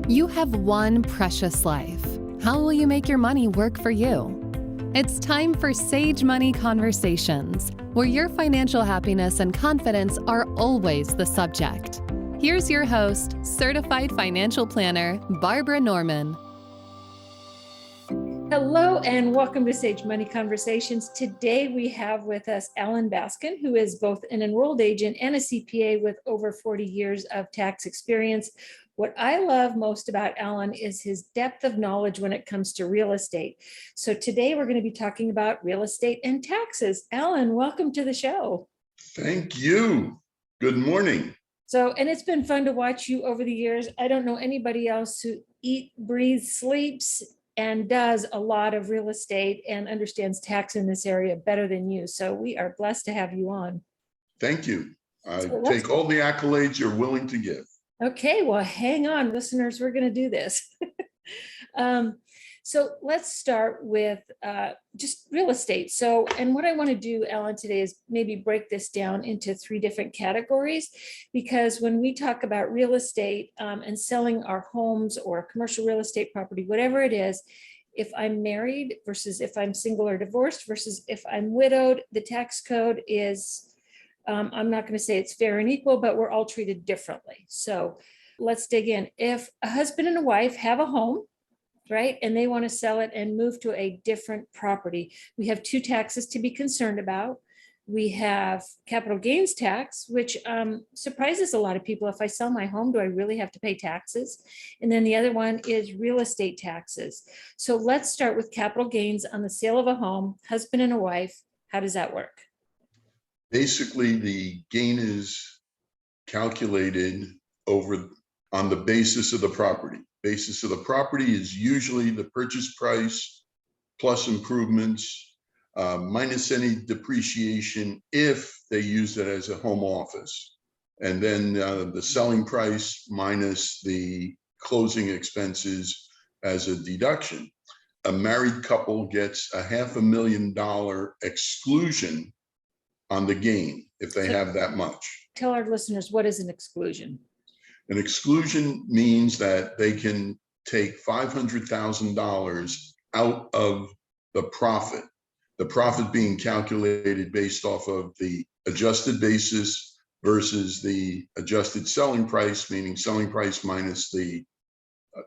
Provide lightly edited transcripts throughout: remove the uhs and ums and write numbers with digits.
You have one precious life. How will you make your money work for you? It's time for Sage Money Conversations, where your financial happiness and confidence are always the subject. Here's your host, certified financial planner, Barbara Norman. Hello and welcome to Sage Money Conversations. Today we have with us Alan Baskin, who is both an enrolled agent and a CPA with over 40 years of tax experience. What I love most about Alan is his depth of knowledge when it comes to real estate. So today we're going to be talking about real estate and taxes. Alan, welcome to the show. Thank you. Good morning. And it's been fun to watch you over the years. I don't know anybody else who eats, breathes, sleeps, and does a lot of real estate and understands tax in this area better than you. So we are blessed to have you on. Thank you. I take all the accolades you're willing to give. Okay, well, hang on, listeners, we're going to do this. So let's start with just real estate. And what I want to do, Alan, today is maybe break this down into 3 different categories, because when we talk about real estate and selling our homes or commercial real estate property, whatever it is, if I'm married versus if I'm single or divorced versus if I'm widowed, the tax code is, I'm not going to say it's fair and equal, but we're all treated differently. So let's dig in. If a husband and a wife have a home, right, and they want to sell it and move to a different property, we have 2 taxes to be concerned about. We have capital gains tax, which surprises a lot of people. If I sell my home, do I really have to pay taxes? And then the other one is real estate taxes. So let's start with capital gains on the sale of a home, husband and a wife. How does that work? Basically, the gain is calculated on the basis of the property. Basis of the property is usually the purchase price plus improvements, minus any depreciation if they use it as a home office. And then the selling price minus the closing expenses as a deduction. A married couple gets a $500,000 exclusion on the gain if they have that much. Tell our listeners, what is an exclusion? An exclusion means that they can take $500,000 out of the profit being calculated based off of the adjusted basis versus the adjusted selling price, meaning selling price minus the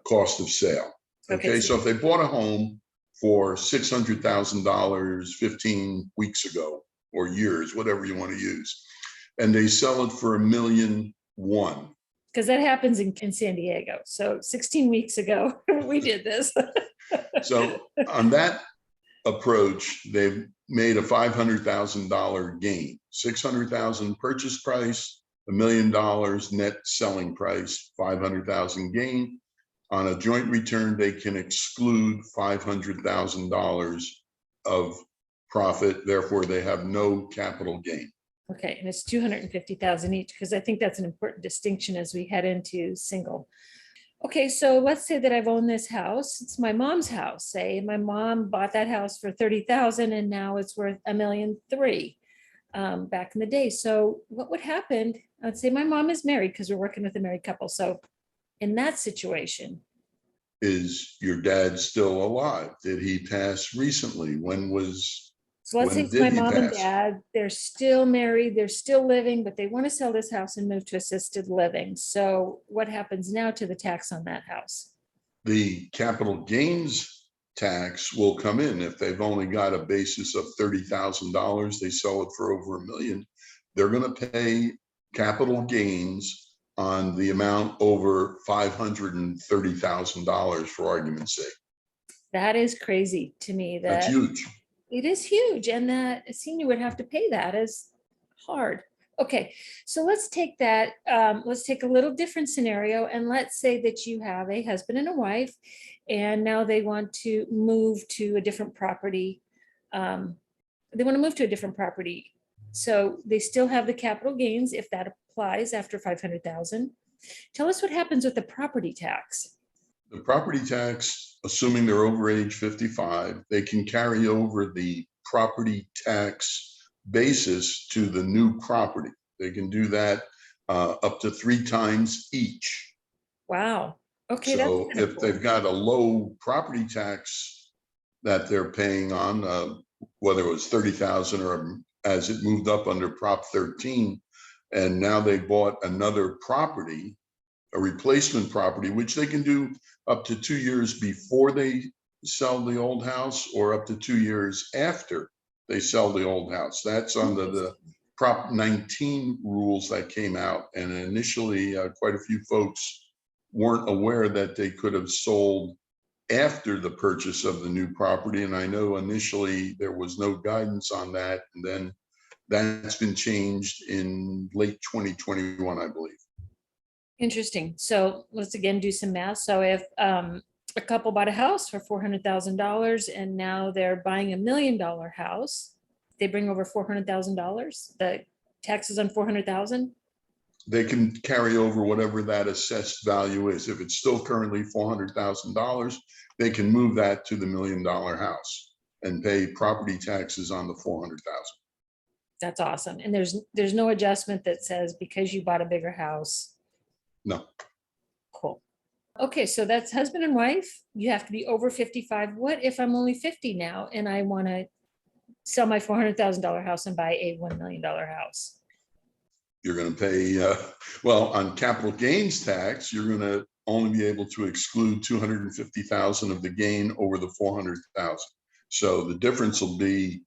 cost of sale. Okay, so if they bought a home for $600,000 15 weeks ago, or years, whatever you want to use, and they sell it for $1.1 million. Because that happens in San Diego. So 16 weeks ago, we did this. So on that approach, they've made a $500,000 gain, $600,000 purchase price, $1 million net selling price, $500,000 gain. On a joint return, they can exclude $500,000 of profit. Therefore, they have no capital gain. Okay, and it's $250,000 each, because I think that's an important distinction as we head into single. Okay, so let's say that I've owned this house. It's my mom's house. Say my mom bought that house for $30,000 and now it's worth $1.3 million back in the day. So what would happen? I'd say my mom is married because we're working with a married couple. So in that situation, is your dad still alive? Did he pass recently? So let's say it's my mom and dad, they're still married, they're still living, but they want to sell this house and move to assisted living. So what happens now to the tax on that house? The capital gains tax will come in. If they've only got a basis of $30,000, they sell it for over $1 million, they're going to pay capital gains on the amount over $530,000, for argument's sake. That is crazy to me. That's huge. It is huge, and that a senior would have to pay that is hard. Okay, so let's take that. Let's take a little different scenario, and let's say that you have a husband and a wife, and now they want to move to a different property. So they still have the capital gains if that applies after $500,000. Tell us what happens with the property tax. The property tax, assuming they're over age 55, they can carry over the property tax basis to the new property. They can do that up to 3 times each. Wow. Okay, that's So kind of if cool. they've got a low property tax that they're paying on, whether it was 30,000 or as it moved up under Prop 13, and now they bought another property, a replacement property, which they can do up to 2 years before they sell the old house or up to 2 years after they sell the old house. That's under the Prop 19 rules that came out. And initially, quite a few folks weren't aware that they could have sold after the purchase of the new property. And I know initially there was no guidance on that. And then that's been changed in late 2021, I believe. Interesting. So let's again do some math. So if a couple bought a house for $400,000 and now they're buying $1 million house, they bring over $400,000, the taxes on 400,000. They can carry over whatever that assessed value is. If it's still currently $400,000, they can move that to the $1 million house and pay property taxes on the 400,000. That's awesome. And there's no adjustment that says because you bought a bigger house. No. Cool. Okay, so that's husband and wife. You have to be over 55. What if I'm only 50 now and I want to sell my $400,000 house and buy a $1 million house? You're going to pay, well, on capital gains tax, you're going to only be able to exclude 250,000 of the gain over the 400,000. So the difference will be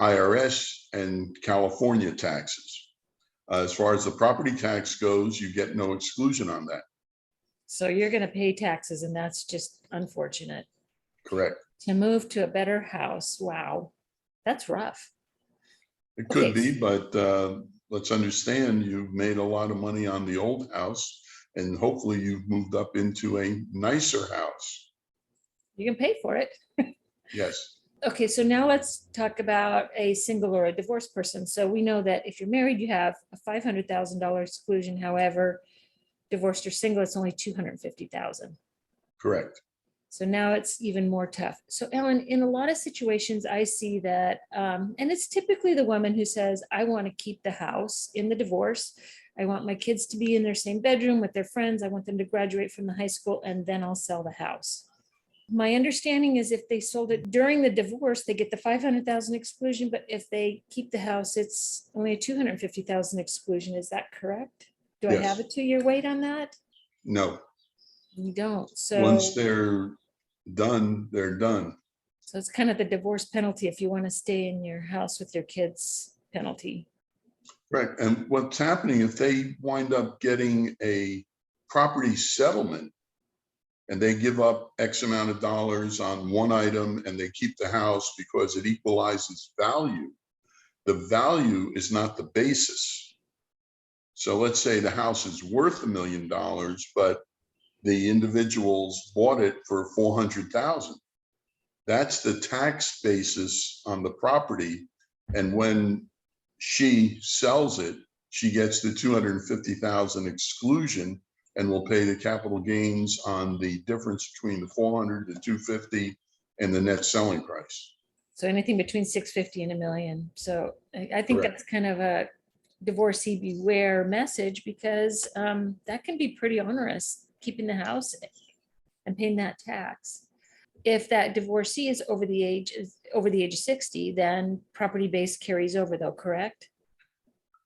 IRS and California taxes. As far as the property tax goes, you get no exclusion on that. So you're going to pay taxes, and that's just unfortunate. Correct. To move to a better house. Wow, that's rough. It could Okay. be, but let's understand you've made a lot of money on the old house, and hopefully you've moved up into a nicer house. You can pay for it. Yes. Okay, so now let's talk about a single or a divorced person. So we know that if you're married, you have a $500,000 exclusion. However, divorced or single, it's only $250,000. Correct. So now it's even more tough. So Ellen, in a lot of situations, I see that, and it's typically the woman who says, I want to keep the house in the divorce. I want my kids to be in their same bedroom with their friends. I want them to graduate from the high school, and then I'll sell the house. My understanding is if they sold it during the divorce, they get the 500,000 exclusion, but if they keep the house, it's only a 250,000 exclusion. Is that correct? Do I have a 2-year wait on that? No. You don't. So once they're done, they're done. So it's kind of the divorce penalty if you want to stay in your house with your kids penalty. Right. And what's happening if they wind up getting a property settlement and they give up X amount of dollars on one item and they keep the house because it equalizes value, the value is not the basis. So let's say the house is worth $1 million, but the individuals bought it for 400,000. That's the tax basis on the property. And when she sells it, she gets the 250,000 exclusion and will pay the capital gains on the difference between the 400 to 250 and the net selling price. So anything between 650 and $1 million. So I think Correct. that's kind of a divorcee beware message, because that can be pretty onerous, keeping the house and paying that tax. If that divorcee is over the age of 60, then property base carries over though, correct?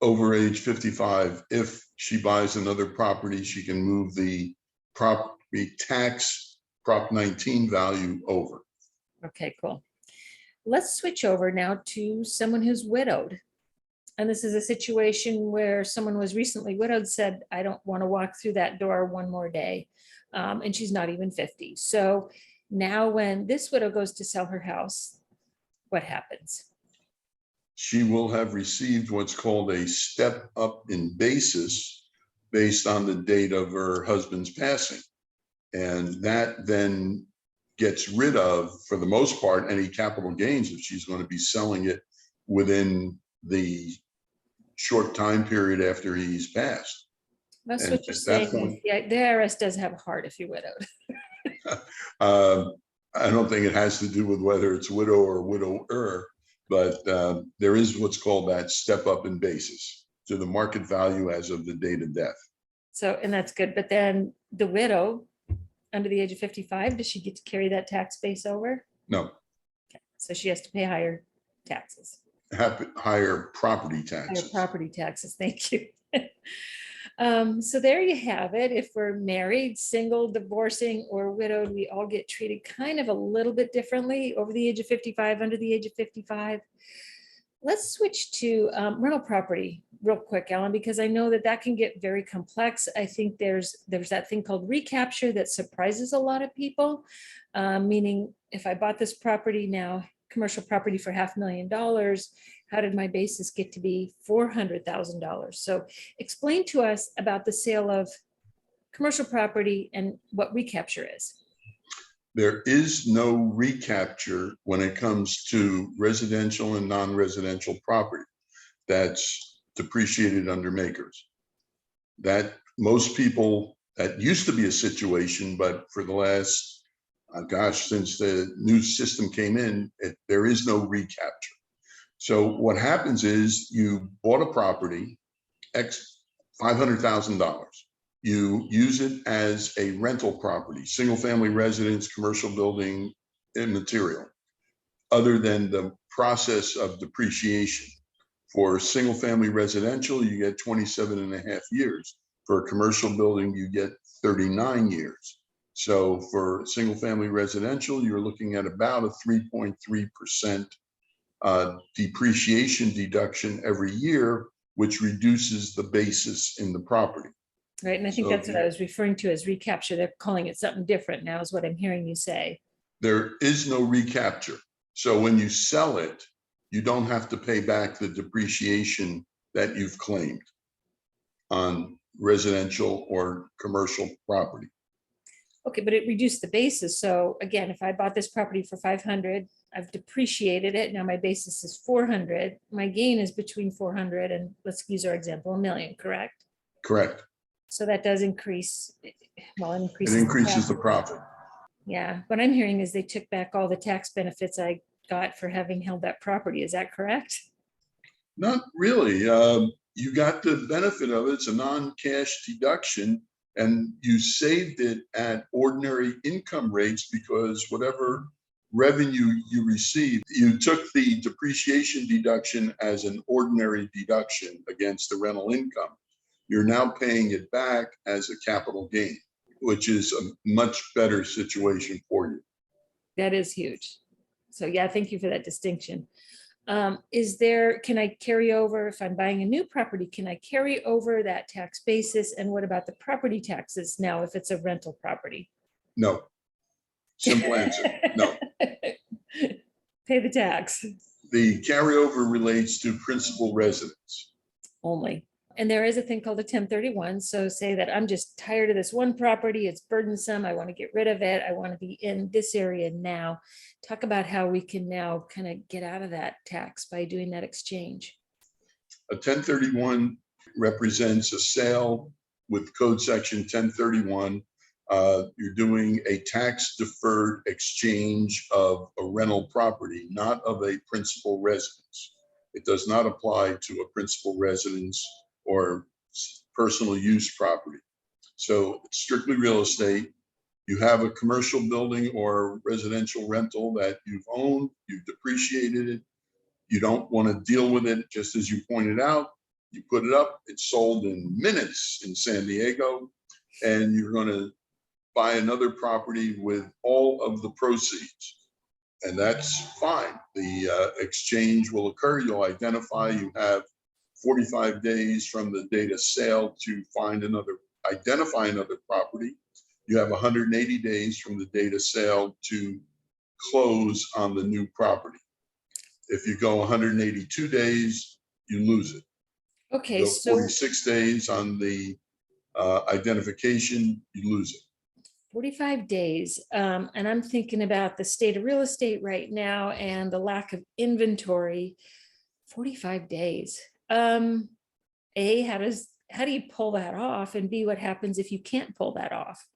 Over age 55, if she buys another property, she can move the property tax Prop 19 value over. Okay, cool. Let's switch over now to someone who's widowed. And this is a situation where someone was recently widowed, said, I don't want to walk through that door one more day. And she's not even 50. So now when this widow goes to sell her house, what happens? She will have received what's called a step up in basis based on the date of her husband's passing. And that then gets rid of, for the most part, any capital gains if she's going to be selling it within the short time period after he's passed. That's And what you're at that saying. point- Yeah, the IRS does have a heart if you're widowed. I don't think it has to do with whether it's widow or widower, but there is what's called that step up in basis to the market value as of the date of death. So, and that's good. But then the widow under the age of 55, does she get to carry that tax base over? No, So she has to pay higher taxes, higher property higher taxes. property taxes. Thank you. So there you have it. If we're married, single, divorcing, or widowed, we all get treated kind of a little bit differently over the age of 55, under the age of 55. Let's switch to rental property real quick, Ellen, because I know that that can get very complex. I think there's that thing called recapture that surprises a lot of people. Meaning, if I bought this property now, commercial property for $500,000, how did my basis get to be $400,000? So explain to us about the sale of commercial property and what recapture is. There is no recapture when it comes to residential and non-residential property that's depreciated under makers. That most people, that used to be a situation, but for the last, since the new system came in, there is no recapture. So what happens is you bought a property, $500,000. You use it as a rental property, single family residence, commercial building, immaterial, other than the process of depreciation. For single family residential, you get 27.5 years. For a commercial building, you get 39 years. So for single family residential, you're looking at about a 3.3% depreciation deduction every year, which reduces the basis in the property. Right. And I think So that's what I was referring to as recapture. They're calling it something different now, is what I'm hearing you say. There is no recapture. So when you sell it, you don't have to pay back the depreciation that you've claimed on residential or commercial property. Okay, but it reduced the basis. So again, if I bought this property for 500, I've depreciated it. Now my basis is 400. My gain is between 400 and, let's use our example, $1 million, correct? Correct. So that does increase, well, it It increases the profit. profit. Yeah, what I'm hearing is they took back all the tax benefits I got for having held that property. Is that correct? Not really. You got the benefit of it. It's a non-cash deduction, and you saved it at ordinary income rates because whatever revenue you received, you took the depreciation deduction as an ordinary deduction against the rental income. You're now paying it back as a capital gain, which is a much better situation for you. That is huge. So yeah, thank you for that distinction. Can I carry over, if I'm buying a new property, can I carry over that tax basis? And what about the property taxes now if it's a rental property? No. Simple answer, no. Pay the tax. The carryover relates to principal residence. Only. And there is a thing called a 1031. So say that I'm just tired of this one property. It's burdensome. I want to get rid of it. I want to be in this area now. Talk about how we can now kind of get out of that tax by doing that exchange. A 1031 represents a sale with code section 1031. You're doing a tax deferred exchange of a rental property, not of a principal residence. It does not apply to a principal residence or personal use property. So it's strictly real estate. You have a commercial building or residential rental that you've owned, you've depreciated it. You don't want to deal with it, just as you pointed out. You put it up, it's sold in minutes in San Diego, and you're going to buy another property with all of the proceeds. And that's fine. The exchange will occur. You'll identify, you have 45 days from the date of sale to identify another property. You have 180 days from the date of sale to close on the new property. If you go 182 days, you lose it. Okay, You go so 46 days on the identification, you lose it. 45 days. And I'm thinking about the state of real estate right now and the lack of inventory. 45 days. A, how do you pull that off? And B, what happens if you can't pull that off?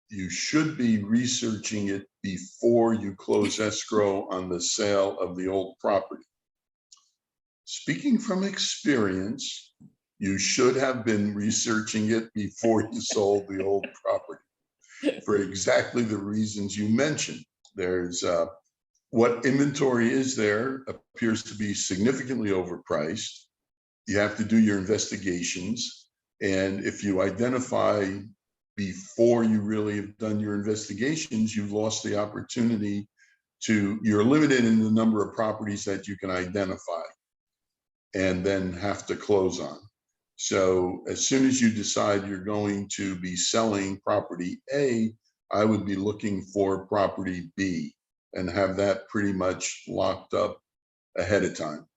You should be researching it before you close escrow on the sale of the old property. Speaking from experience, you should have been researching it before you sold the old property. for exactly the reasons you mentioned. There's what inventory is there appears to be significantly overpriced. You have to do your investigations. And if you identify before you really have done your investigations, you've lost the opportunity you're limited in the number of properties that you can identify and then have to close on. So as soon as you decide you're going to be selling property A, I would be looking for property B and have that pretty much locked up ahead of time.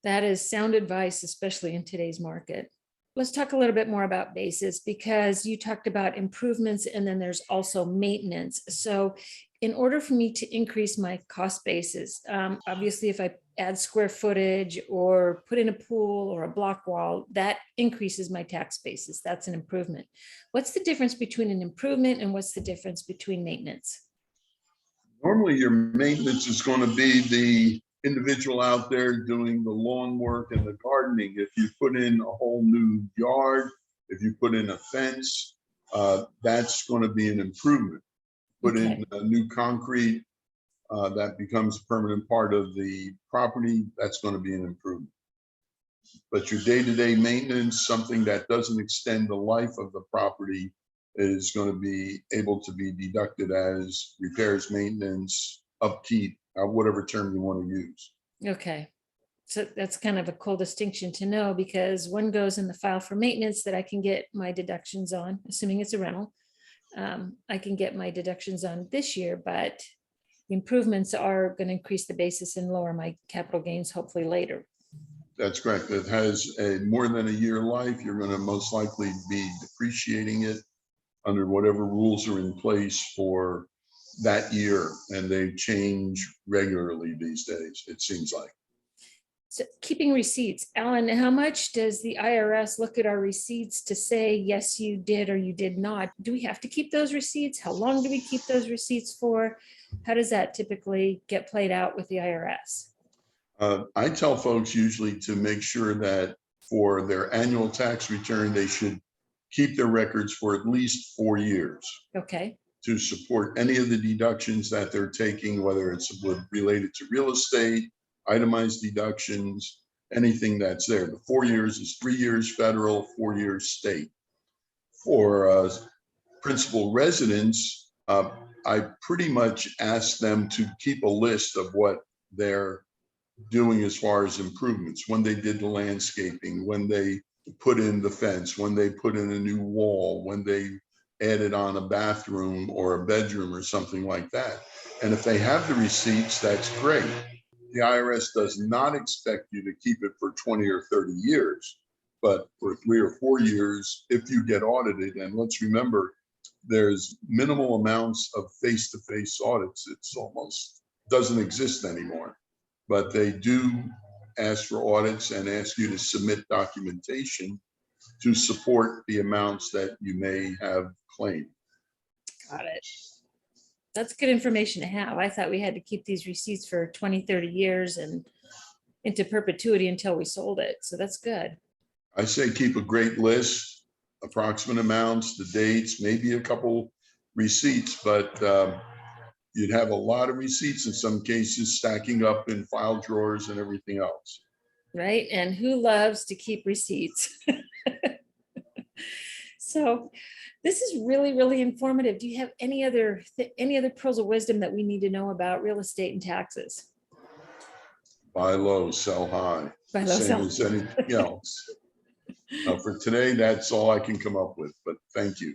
That is sound advice, especially in today's market. Let's talk a little bit more about basis, because you talked about improvements and then there's also maintenance. So in order for me to increase my cost basis, obviously if I add square footage or put in a pool or a block wall, that increases my tax basis. That's an improvement. What's the difference between an improvement and what's the difference between maintenance? Normally your maintenance is going to be the individual out there doing the lawn work and the gardening. If you put in a whole new yard, if you put in a fence, that's going to be an improvement. Put in a new concrete, that becomes a permanent part of the property, that's going to be an improvement. But your day-to-day maintenance, something that doesn't extend the life of the property, is going to be able to be deducted as repairs, maintenance, upkeep, whatever term you want to use. Okay. So that's kind of a cool distinction to know, because one goes in the file for maintenance that I can get my deductions on, assuming it's a rental. I can get my deductions on this year, but improvements are going to increase the basis and lower my capital gains hopefully later. That's correct. It has a more than a year life. You're going to most likely be depreciating it under whatever rules are in place for that year, and they change regularly these days, it seems like. So keeping receipts, Alan, how much does the IRS look at our receipts to say, yes, you did or you did not? Do we have to keep those receipts? How long do we keep those receipts for? How does that typically get played out with the IRS? I tell folks usually to make sure that for their annual tax return, they should keep their records for at least 4 years. Okay. To support any of the deductions that they're taking, whether it's related to real estate, itemized deductions, anything that's there. The 4 years is 3 years federal, 4 years state. For principal residents, I pretty much ask them to keep a list of what they're doing as far as improvements, when they did the landscaping, when they put in the fence, when they put in a new wall, when they added on a bathroom or a bedroom or something like that. And if they have the receipts, that's great. The IRS does not expect you to keep it for 20 or 30 years, but for 3 or 4 years, if you get audited. And let's remember, there's minimal amounts of face-to-face audits. It's almost doesn't exist anymore, but they do ask for audits and ask you to submit documentation to support the amounts that you may have claimed. Got it. That's good information to have. I thought we had to keep these receipts for 20, 30 years and into perpetuity until we sold it. So that's good. I say keep a great list, approximate amounts, the dates, maybe a couple receipts, but you'd have a lot of receipts in some cases stacking up in file drawers and everything else. Right. And who loves to keep receipts? So this is really, really informative. Do you have any other pearls of wisdom that we need to know about real estate and taxes? Buy low, sell high. Buy low, Same as anything else. For today, that's all I can come up with, but thank you.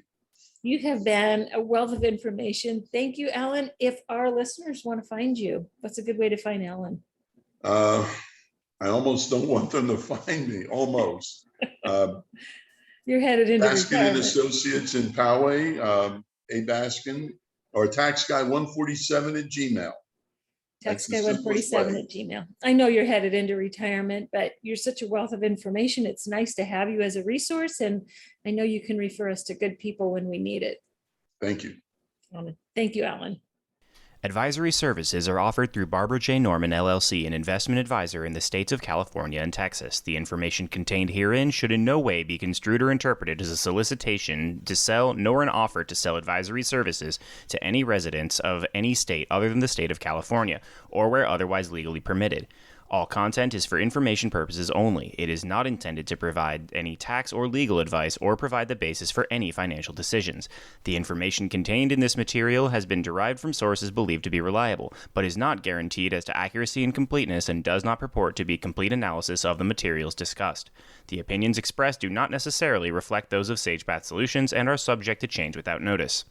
You have been a wealth of information. Thank you, Alan. If our listeners want to find you, what's a good way to find Alan? I almost don't want them to find me, almost. You're headed into Baskin and retirement. Associates in Poway, A Baskin, or Tax Guy 147 at Gmail. Tax That's Guy the simplest 147 way. at Gmail. I know you're headed into retirement, but you're such a wealth of information. It's nice to have you as a resource, and I know you can refer us to good people when we need it. Thank you. Thank you, Alan. Advisory services are offered through Barbara J. Norman LLC, an investment advisor in the states of California and Texas. The information contained herein should in no way be construed or interpreted as a solicitation to sell nor an offer to sell advisory services to any residents of any state other than the state of California or where otherwise legally permitted. All content is for information purposes only. It is not intended to provide any tax or legal advice or provide the basis for any financial decisions. The information contained in this material has been derived from sources believed to be reliable, but is not guaranteed as to accuracy and completeness and does not purport to be complete analysis of the materials discussed. The opinions expressed do not necessarily reflect those of SagePath Solutions and are subject to change without notice.